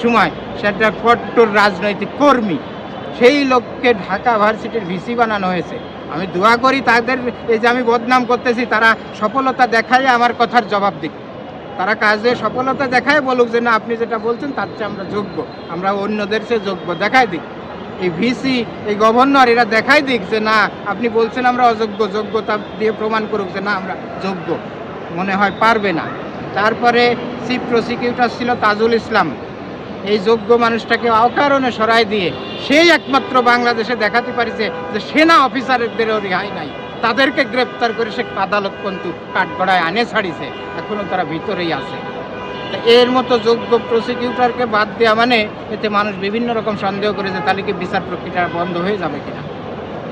সময় সেটা কট্টর রাজনৈতিক কর্মী, সেই লোককে ঢাকা ভার্সিটির ভিসি বানানো হয়েছে। আমি দোয়া করি তাদের, এই যে আমি বদনাম করতেছি, তারা সফলতা দেখায় আমার কথার জবাব দিক, তারা কাজে সফলতা দেখায়, বলুক যে না আপনি যেটা বলছেন তার চেয়ে আমরা যোগ্য, আমরা অন্যদের চেয়ে যোগ্য, দেখায় দিক। এই ভিসি, এই গভর্নর, এরা দেখাই দিক যে না আপনি বলছেন আমরা অযোগ্য, যোগ্যতা দিয়ে প্রমাণ করুক যে না আমরা যোগ্য। মনে হয় পারবে না। তারপরে চিফ প্রসিকিউটর ছিল তাজুল ইসলাম, এই যোগ্য মানুষটাকে অকারণে সরাই দিয়ে সেই একমাত্র বাংলাদেশে দেখাতে পারিছে যে সেনা অফিসারদেরও রেহাই নাই, তাদেরকে গ্রেপ্তার করে সে আদালত কিন্তু কাঠগড়ায় আনে ছাড়িছে, এখনো তারা ভিতরেই আছে। এর মতো যোগ্য প্রসিকিউটরকে বাদ দেওয়া মানে এতে মানুষ বিভিন্ন রকম সন্দেহ করেছে তাহলে কি বিচার প্রক্রিয়া বন্ধ হয়ে যাবে কিনা।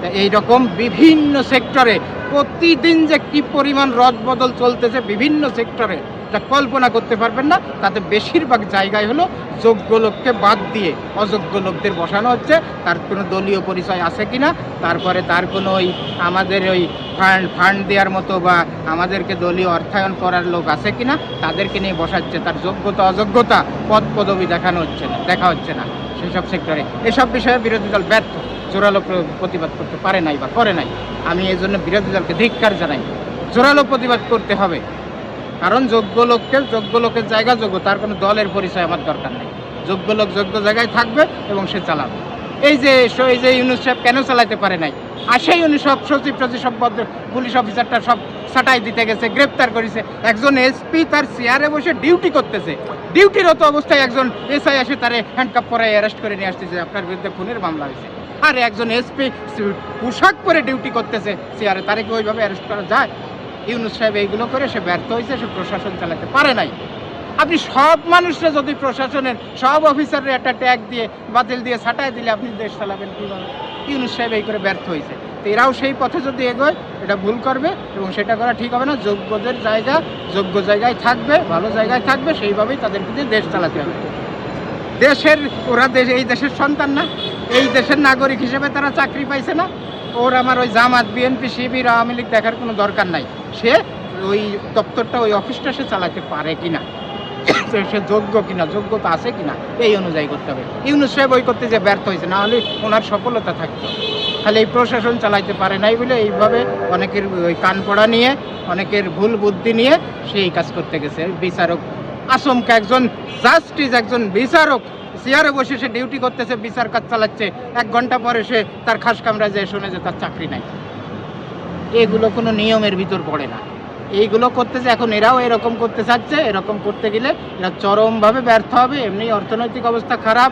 তা এইরকম বিভিন্ন সেক্টরে প্রতিদিন যে কি পরিমাণ রদবদল চলতেছে বিভিন্ন সেক্টরে, তা কল্পনা করতে পারবেন না। তাতে বেশিরভাগ জায়গায় হলো যোগ্য লোককে বাদ দিয়ে অযোগ্য লোকদের বসানো হচ্ছে। তার কোনো দলীয় পরিচয় আছে কিনা, তারপরে তার কোনো ওই আমাদের ওই ফান্ড দেওয়ার মতো বা আমাদেরকে দলীয় অর্থায়ন করার লোক আছে কিনা, তাদেরকে নিয়ে বসাচ্ছে। তার যোগ্যতা অযোগ্যতা পদ পদবি দেখা হচ্ছে না সেসব সেক্টরে। এসব বিষয়ে বিরোধী দল ব্যর্থ, জোরালো প্রতিবাদ করতে পারে নাই বা করে নাই। আমি এই জন্য বিরোধী দলকে ধিক্কার জানাই, জোরালো প্রতিবাদ করতে হবে। কারণ যোগ্য লোকের জায়গা যোগ্য, তার কোনো দলের পরিচয় আমার দরকার নেই। যোগ্য লোক যোগ্য জায়গায় থাকবে এবং সে চালাবে। এই যে ইউনুস সাহেব কেন চালাতে পারে নাই, আর সেই সব সচিব সব পুলিশ অফিসারটা সব ছাঁটাই দিতে গেছে, গ্রেপ্তার করেছে। একজন এসপি তার চেয়ারে বসে ডিউটি করতেছে, ডিউটিরত অবস্থায় একজন এসআই এসে তারে হ্যান্ডকাপ পরায় অ্যারেস্ট করে নিয়ে আসতেছে, আপনার বিরুদ্ধে খুনের মামলা হয়েছে। আর একজন এসপি পোশাক পরে ডিউটি করতেছে চেয়ারে, তারে কি ওইভাবে অ্যারেস্ট করা যায়? ইউনুস সাহেব এইগুলো করে সে ব্যর্থ হয়েছে, সে প্রশাসন চালাতে পারে নাই। আপনি সব মানুষরা যদি প্রশাসনের সব অফিসারের একটা ট্যাগ দিয়ে বাতিল দিয়ে ছাঁটাই দিলে আপনি দেশ চালাবেন কীভাবে? ইউনুস সাহেব এই করে ব্যর্থ হয়েছে। তো এরাও সেই পথে যদি এগোয় এটা ভুল করবে এবং সেটা করা ঠিক হবে না। যোগ্যদের জায়গা যোগ্য জায়গায় থাকবে, ভালো জায়গায় থাকবে, সেইভাবেই তাদেরকে দিয়ে দেশ চালাতে হবে। এই দেশের সন্তান না, এই দেশের নাগরিক হিসেবে তারা চাকরি পাইছে না। আমার ওই জামাত, বিএনপি, শিবির, আওয়ামী লীগ দেখার কোনো দরকার নাই। সে ওই দপ্তরটা, ওই অফিসটা সে চালাতে পারে কিনা, সে যোগ্য কিনা, যোগ্যতা আছে কিনা, এই অনুযায়ী করতে হবে। ইউনুস সাহেব ওই করতে যে ব্যর্থ হয়েছে, না হলে ওনার সফলতা থাকতো। খালি এই প্রশাসন চালাইতে পারে নাই বলে এইভাবে অনেকের ওই কান পড়া নিয়ে, অনেকের ভুল বুদ্ধি নিয়ে সেই কাজ করতে গেছে। বিচারক আচমকা একজন জাস্টিস, একজন বিচারক চেয়ারে বসে সে ডিউটি করতেছে, বিচার কাজ চালাচ্ছে, 1 ঘন্টা পরে সে তার খাস কামরায় যেয়ে শুনে যে তার চাকরি নাই। এগুলো কোনো নিয়মের ভিতর পড়ে না। এইগুলো করতেছে, এখন এরাও এরকম করতে চাচ্ছে। এরকম করতে গেলে এরা চরমভাবে ব্যর্থ হবে। এমনি অর্থনৈতিক অবস্থা খারাপ,